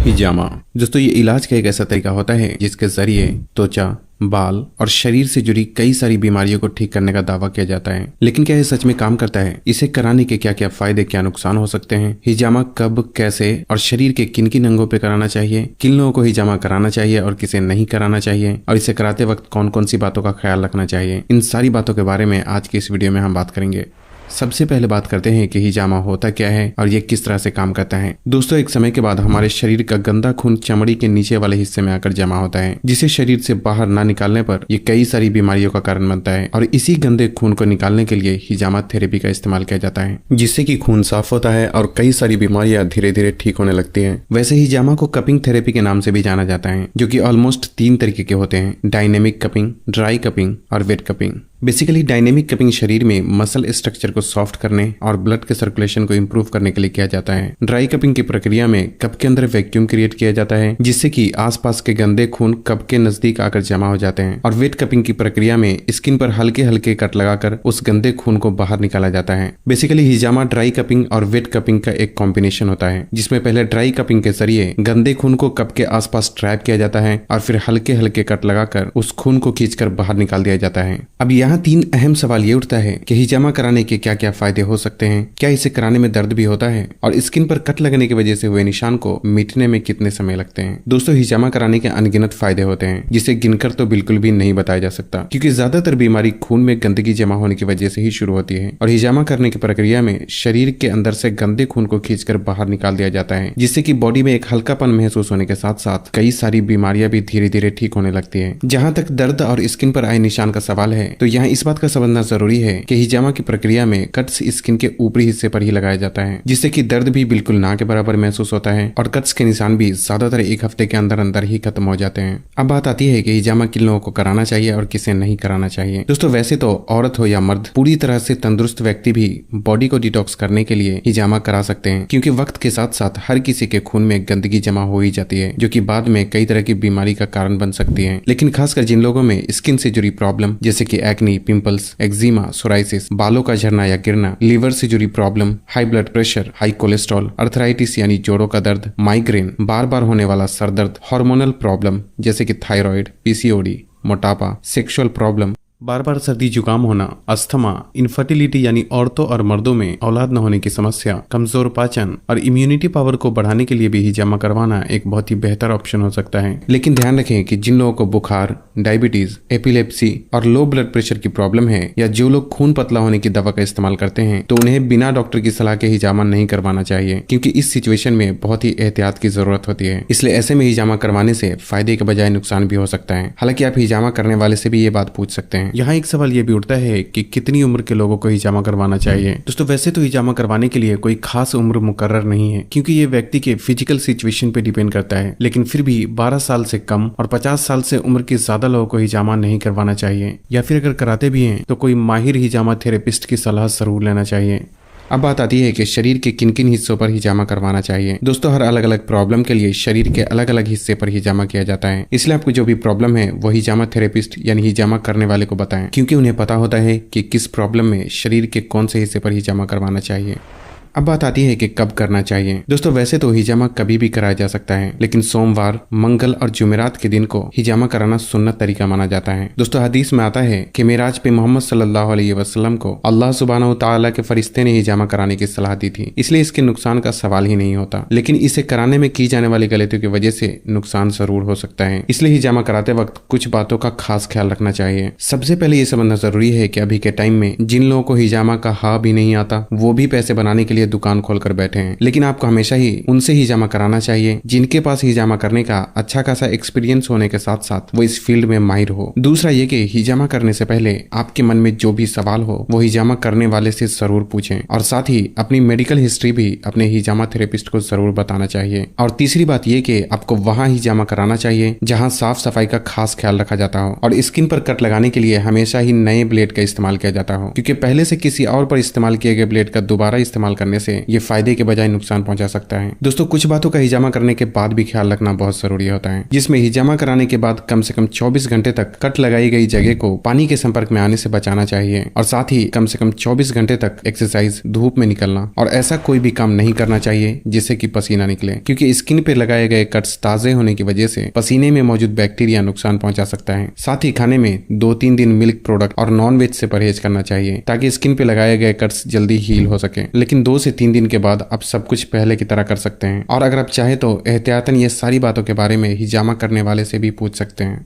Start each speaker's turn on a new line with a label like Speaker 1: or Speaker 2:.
Speaker 1: हिजामा दोस्तों ये इलाज का एक ऐसा तरीका होता है जिसके जरिए त्वचा, बाल और शरीर से जुड़ी कई सारी बीमारियों को ठीक करने का दावा किया जाता है। लेकिन क्या ये सच में काम करता है? इसे कराने के क्या क्या फायदे, क्या नुकसान हो सकते हैं? हिजामा कब, कैसे और शरीर के किन किन अंगों पे कराना चाहिए? किन लोगों को हिजामा कराना चाहिए और किसे नहीं कराना चाहिए? और इसे कराते वक्त कौन कौन सी बातों का ख्याल रखना चाहिए? इन सारी बातों के बारे में आज की इस वीडियो में हम बात करेंगे। सबसे पहले बात करते हैं कि हिजामा होता क्या है और ये किस तरह से काम करता है। दोस्तों एक समय के बाद हमारे शरीर का गंदा खून चमड़ी के नीचे वाले हिस्से में आकर जमा होता है, जिसे शरीर से बाहर ना निकालने पर ये कई सारी बीमारियों का कारण बनता है। और इसी गंदे खून को निकालने के लिए हिजामा थेरेपी का इस्तेमाल किया जाता है, जिससे कि खून साफ होता है और कई सारी बीमारियां धीरे धीरे ठीक होने लगती है। वैसे हिजामा को कपिंग थेरेपी के नाम से भी जाना जाता है, जो कि ऑलमोस्ट 3 तरीके के होते हैं: डायनेमिक कपिंग, ड्राई कपिंग और wet cupping. Basically dynamic cupping शरीर में मसल स्ट्रक्चर को सॉफ्ट करने और ब्लड के सर्कुलेशन को इंप्रूव करने के लिए किया जाता है। ड्राई कपिंग की प्रक्रिया में कप के अंदर वैक्यूम क्रिएट किया जाता है, जिससे कि आसपास के गंदे खून कप के नजदीक आकर जमा हो जाते हैं। और वेट कपिंग की प्रक्रिया में स्किन पर हल्के हल्के कट लगाकर उस गंदे खून को बाहर निकाला जाता है। बेसिकली हिजामा ड्राई कपिंग और वेट कपिंग का एक कॉम्बिनेशन होता है, जिसमें पहले ड्राई कपिंग के जरिए गंदे खून को कप के आसपास ट्रैप किया जाता है और फिर हल्के हल्के कट लगाकर उस खून को खींचकर बाहर निकाल दिया जाता है। अब यहाँ 3 अहम सवाल ये उठता है कि हिजामा कराने के क्या क्या फायदे हो सकते हैं, क्या इसे कराने में दर्द भी होता है, और स्किन पर कट लगने की वजह से हुए निशान को मिटने में कितने समय लगते हैं। दोस्तों हिजामा कराने के अनगिनत फायदे होते हैं, जिसे गिनकर तो बिल्कुल भी नहीं बताया जा सकता, क्योंकि ज्यादातर बीमारी खून में गंदगी जमा होने की वजह से ही शुरू होती है। और हिजामा करने की प्रक्रिया में शरीर के अंदर से गंदे खून को खींचकर बाहर निकाल दिया जाता है, जिससे कि बॉडी में एक हल्कापन महसूस होने के साथ साथ कई सारी बीमारियां भी धीरे धीरे ठीक होने लगती है। जहां तक दर्द और स्किन पर आए निशान का सवाल है, तो यहाँ इस बात का समझना जरूरी है कि हिजामा की प्रक्रिया में कट्स स्किन के ऊपरी हिस्से पर ही लगाया जाता है, जिससे कि दर्द भी बिल्कुल ना के बराबर महसूस होता है और कट्स के निशान भी ज्यादातर 1 हफ्ते के अंदर अंदर ही खत्म हो जाते हैं। अब बात आती है कि हिजामा किन लोगों को कराना चाहिए और किसे नहीं कराना चाहिए। दोस्तों वैसे तो औरत हो या मर्द, पूरी तरह से तंदुरुस्त व्यक्ति भी बॉडी को डिटॉक्स करने के लिए हिजामा करा सकते हैं, क्योंकि वक्त के साथ साथ हर किसी के खून में गंदगी जमा हो ही जाती है, जो कि बाद में कई तरह की बीमारी का कारण बन सकती है। लेकिन खासकर जिन लोगों में स्किन से जुड़ी प्रॉब्लम जैसे कि एक्नी, पिंपल्स, एक्जिमा, सोराइसिस, बालों का झरना या गिरना, लीवर से जुड़ी problem, high blood pressure, high cholesterol, arthritis यानी जोड़ों का दर्द, माइग्रेन, बार बार होने वाला सर दर्द, हार्मोनल प्रॉब्लम जैसे कि थायराइड, पीसीओडी, मोटापा, सेक्सुअल प्रॉब्लम, बार बार सर्दी जुकाम होना, अस्थमा, इनफर्टिलिटी यानी औरतों और मर्दों में औलाद न होने की समस्या, कमजोर पाचन और इम्यूनिटी पावर को बढ़ाने के लिए भी हिजामा करवाना एक बहुत ही बेहतर ऑप्शन हो सकता है। लेकिन ध्यान रखें कि जिन लोगों को बुखार, डायबिटीज, एपिलेप्सी और लो ब्लड प्रेशर की प्रॉब्लम है, या जो लोग खून पतला होने की दवा का इस्तेमाल करते हैं, तो उन्हें बिना डॉक्टर की सलाह के हिजामा नहीं करवाना चाहिए, क्योंकि इस सिचुएशन में बहुत ही एहतियात की जरूरत होती है। इसलिए ऐसे में हिजामा करवाने से फायदे के बजाय नुकसान भी हो सकता है। हालांकि आप हिजामा करने वाले से भी ये बात पूछ सकते हैं। यहाँ एक सवाल ये भी उठता है कि कितनी उम्र के लोगों को हिजामा करवाना चाहिए। दोस्तों वैसे तो हिजामा करवाने के लिए कोई खास उम्र मुकर्रर नहीं है, क्योंकि ये व्यक्ति के फिजिकल सिचुएशन पे डिपेंड करता है। लेकिन फिर भी 12 साल से कम और 50 साल से उम्र के ज्यादा लोगों को हिजामा नहीं करवाना चाहिए, या फिर अगर कराते भी हैं तो कोई माहिर हिजामा थेरेपिस्ट की सलाह जरूर लेना चाहिए। अब बात आती है कि शरीर के किन किन हिस्सों पर हिजामा करवाना चाहिए। दोस्तों हर अलग अलग प्रॉब्लम के लिए शरीर के अलग अलग हिस्से पर हिजामा किया जाता है, इसलिए आपको जो भी प्रॉब्लम है वो हिजामा थेरेपिस्ट यानी हिजामा करने वाले को बताएं, क्योंकि उन्हें पता होता है कि किस प्रॉब्लम में शरीर के कौन से हिस्से पर हिजामा करवाना चाहिए। अब बात आती है कि कब करना चाहिए। दोस्तों वैसे तो हिजामा कभी भी कराया जा सकता है, लेकिन सोमवार, मंगल और जुमेरात के दिन को हिजामा कराना सुन्नत तरीका माना जाता है। दोस्तों हदीस में आता है कि मेराज पे मोहम्मद सल्लल्लाहु अलैहि वसल्लम को अल्लाह सुब्हानहू तआला के फरिश्ते ने हिजामा कराने की सलाह दी थी, इसलिए इसके नुकसान का सवाल ही नहीं होता। लेकिन इसे कराने में की जाने वाली गलतियों की वजह से नुकसान जरूर हो सकता है, इसलिए हिजामा कराते वक्त कुछ बातों का खास ख्याल रखना चाहिए। सबसे पहले ये समझना जरूरी है कि अभी के टाइम में जिन लोगों को हिजामा का हा भी नहीं आता, वो भी पैसे बनाने के लिए दुकान खोलकर बैठे हैं। लेकिन आपको हमेशा ही उनसे हिजामा कराना चाहिए जिनके पास हिजामा करने का अच्छा खासा एक्सपीरियंस होने के साथ साथ वो इस फील्ड में माहिर हो। दूसरा ये कि हिजामा करने से पहले आपके मन में जो भी सवाल हो वो हिजामा करने वाले से जरूर पूछें, और साथ ही अपनी मेडिकल हिस्ट्री भी अपने हिजामा थेरेपिस्ट को जरूर बताना चाहिए। और तीसरी बात ये कि आपको वहाँ हिजामा कराना चाहिए जहाँ साफ सफाई का खास ख्याल रखा जाता हो, और स्किन पर कट लगाने के लिए हमेशा ही नए ब्लेड का इस्तेमाल किया जाता हो, क्योंकि पहले से किसी और पर इस्तेमाल किए गए ब्लेड का दोबारा इस्तेमाल करने करने से ये फायदे के बजाय नुकसान पहुंचा सकता है। दोस्तों कुछ बातों का हिजामा करने के बाद भी ख्याल रखना बहुत जरूरी होता है, जिसमें हिजामा कराने के बाद कम से कम 24 घंटे तक कट लगाई गई जगह को पानी के संपर्क में आने से बचाना चाहिए और साथ ही कम से कम 24 घंटे तक एक्सरसाइज, धूप में निकलना और ऐसा कोई भी काम नहीं करना चाहिए जिससे कि पसीना निकले, क्योंकि स्किन पे लगाए गए कट्स ताजे होने की वजह से पसीने में मौजूद बैक्टीरिया नुकसान पहुंचा सकता है। साथ ही खाने में 2-3 दिन मिल्क प्रोडक्ट और नॉन वेज से परहेज करना चाहिए ताकि स्किन पे लगाए गए कट्स जल्दी हील हो सके। लेकिन 2 से 3 दिन के बाद आप सब कुछ पहले की तरह कर सकते हैं और अगर आप चाहे तो एहतियातन ये सारी बातों के बारे में हिजामा करने वाले से भी पूछ सकते हैं।